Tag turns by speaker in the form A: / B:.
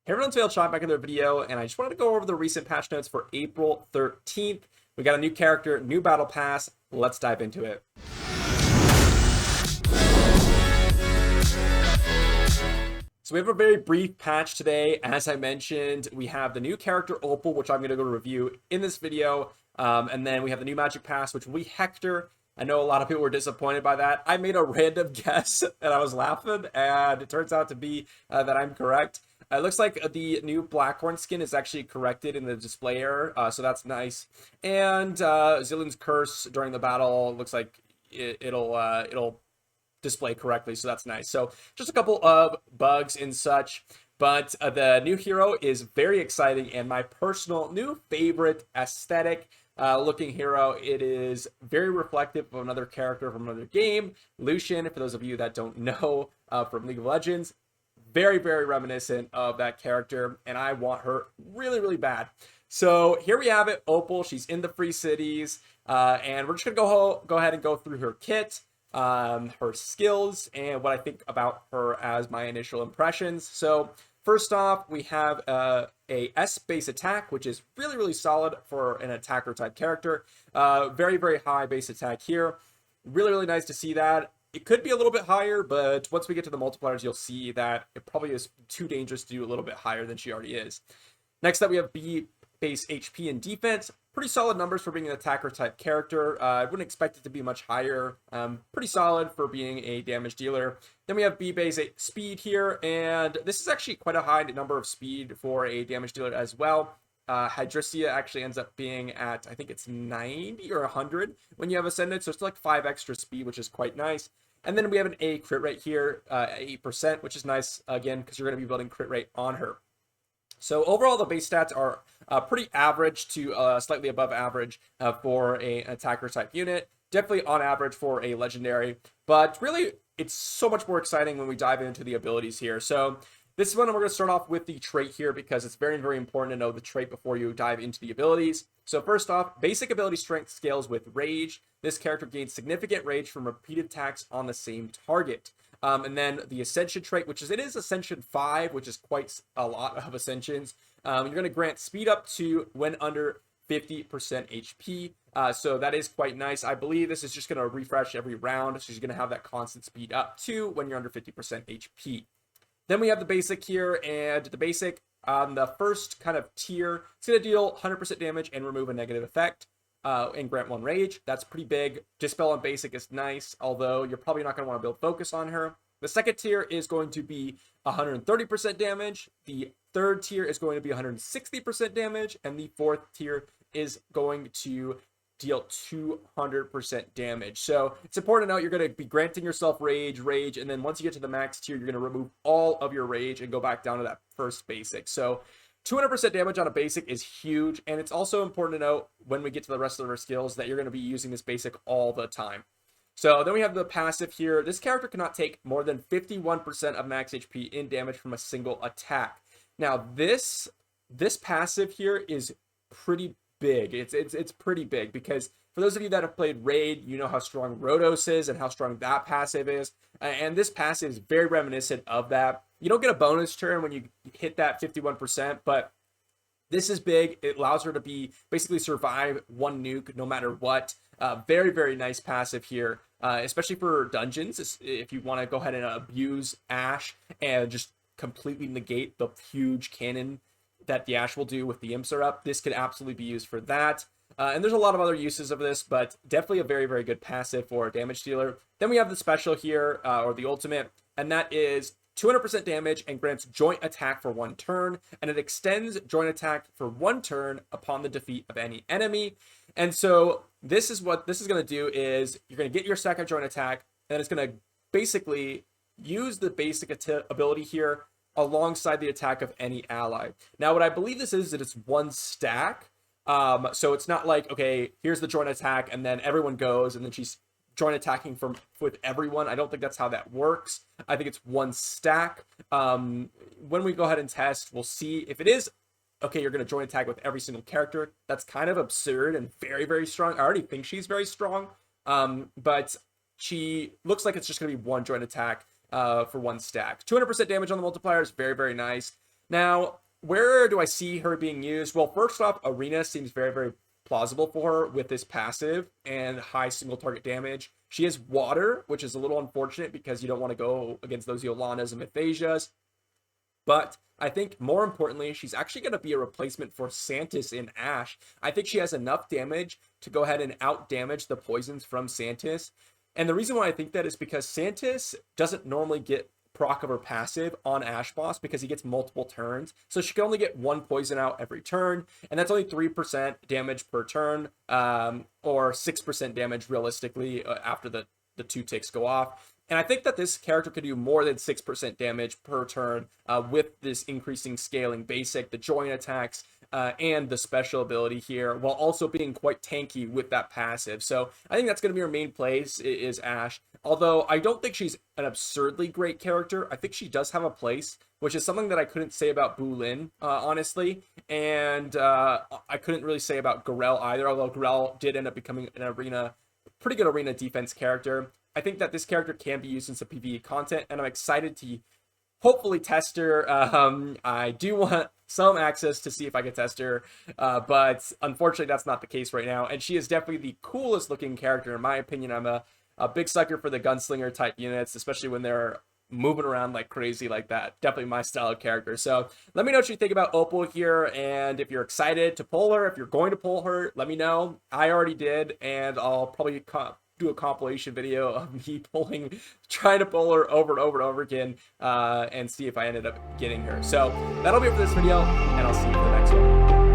A: Hey everyone, it's Sean back in their video, and I just wanted to go over the recent patch notes for April 13th. We got a new character, new battle pass. Let's dive into it. So we have a very brief patch today. As I mentioned, we have the new character Opal, which I'm going to go review in this video. And then we have the new magic pass, which will be Hector. I know a lot of people were disappointed by that. I made a random guess and I was laughing, and it turns out to be that I'm correct. It looks like the new Blackhorn skin is actually corrected in the display error, so that's nice. And Zillion's curse during the battle looks like it'll display correctly, so that's nice. So just a couple of bugs and such, but the new hero is very exciting and my personal new favorite aesthetic looking hero. It is very reflective of another character from another game, Lucian, for those of you that don't know from League of Legends. Very, very reminiscent of that character, and I want her really, really bad. So here we have it, Opal. She's in the free cities, and we're just gonna go ahead and go through her kit, her skills, and what I think about her as my initial impressions. So first off, we have a S base attack, which is really, really solid for an attacker type character. Very, very high base attack here. Really, really nice to see that. It could be a little bit higher, but once we get to the multipliers, you'll see that it probably is too dangerous to do a little bit higher than she already is. Next up, we have B base HP and defense. Pretty solid numbers for being an attacker type character. I wouldn't expect it to be much higher. Pretty solid for being a damage dealer. Then we have B base speed here, and this is actually quite a high number of speed for a damage dealer as well. Hydricia actually ends up being at, I think it's 90 or 100 when you have Ascendant, so it's like 5 extra speed, which is quite nice. And then we have an A crit rate here, 8%, which is nice, again, because you're going to be building crit rate on her. So overall, the base stats are pretty average to slightly above average for an attacker type unit. Definitely on average for a legendary, but really it's so much more exciting when we dive into the abilities here. So this one, we're going to start off with the trait here because it's very, very important to know the trait before you dive into the abilities. So first off, basic ability strength scales with rage. This character gains significant rage from repeated attacks on the same target. And then the Ascension trait, it is Ascension 5, which is quite a lot of Ascensions. You're going to grant speed up to when under 50% HP. So that is quite nice. I believe this is just going to refresh every round. So you're going to have that constant speed up to when you're under 50% HP. Then we have the basic here, and the basic on the first kind of tier, it's going to deal 100% damage and remove a negative effect and grant 1 rage. That's pretty big. Dispel on basic is nice, although you're probably not going to want to build focus on her. The second tier is going to be 130% damage. The third tier is going to be 160% damage, and the fourth tier is going to deal 200% damage. So it's important to note you're going to be granting yourself rage, and then once you get to the max tier, you're going to remove all of your rage and go back down to that first basic. So 200% damage on a basic is huge, and it's also important to note when we get to the rest of our skills that you're going to be using this basic all the time. So then we have the passive here. This character cannot take more than 51% of max HP in damage from a single attack. Now this passive here is pretty big. It's pretty big because for those of you that have played Raid, you know how strong Rhodos is and how strong that passive is. And this passive is very reminiscent of that. You don't get a bonus turn when you hit that 51%, but this is big. It allows her to be basically survive 1 nuke no matter what. Very, very nice passive here, especially for dungeons. If you want to go ahead and abuse Ashe and just completely negate the huge cannon that the Ashe will do with the imps are up, this could absolutely be used for that. And there's a lot of other uses of this, but definitely a very, very good passive for a damage dealer. Then we have the special here, or the ultimate, and that is 200% damage and grants joint attack for 1 turn, and it extends joint attack for 1 turn upon the defeat of any enemy. And so this is what this is going to do is you're going to get your second joint attack, and it's going to basically use the basic ability here alongside the attack of any ally. Now, what I believe this is that it's 1 stack. So it's not like, okay, here's the joint attack, and then everyone goes, and then she's joint attacking with everyone. I don't think that's how that works. I think it's 1 stack. When we go ahead and test, we'll see if it is, okay, you're going to joint attack with every single character. That's kind of absurd and very, very strong. I already think she's very strong, but she looks like it's just going to be 1 joint attack for 1 stack. 200% damage on the multiplier is very, very nice. Now, where do I see her being used? Well, first off, Arena seems very, very plausible for her with this passive and high single target damage. She has water, which is a little unfortunate because you don't want to go against those Yolanas and Mythasias. But I think more importantly, she's actually going to be a replacement for Santis in Ash. I think she has enough damage to go ahead and out damage the poisons from Santis. And the reason why I think that is because Santis doesn't normally get proc of her passive on Ash Boss because he gets multiple turns. So she can only get one poison out every turn, and that's only 3% damage per turn, or 6% damage realistically after the two ticks go off. And I think that this character could do more than 6% damage per turn with this increasing scaling basic, the join attacks, and the special ability here, while also being quite tanky with that passive. So I think that's going to be her main place is Ash. Although I don't think she's an absurdly great character. I think she does have a place, which is something that I couldn't say about Bulin, honestly. And I couldn't really say about Garel either, although Garel did end up becoming an pretty good arena defense character. I think that this character can be used in some PvE content, and I'm excited to hopefully test her. I do want some access to see if I can test her, but unfortunately that's not the case right now. And she is definitely the coolest looking character in my opinion. I'm a big sucker for the gunslinger type units, especially when they're moving around like crazy like that. Definitely my style of character. So let me know what you think about Opal here, and if you're excited to pull her, if you're going to pull her, let me know. I already did, and I'll probably do a compilation video of me trying to pull her over and over and over again, and see if I ended up getting her. So that'll be it for this video, and I'll see you for the next one.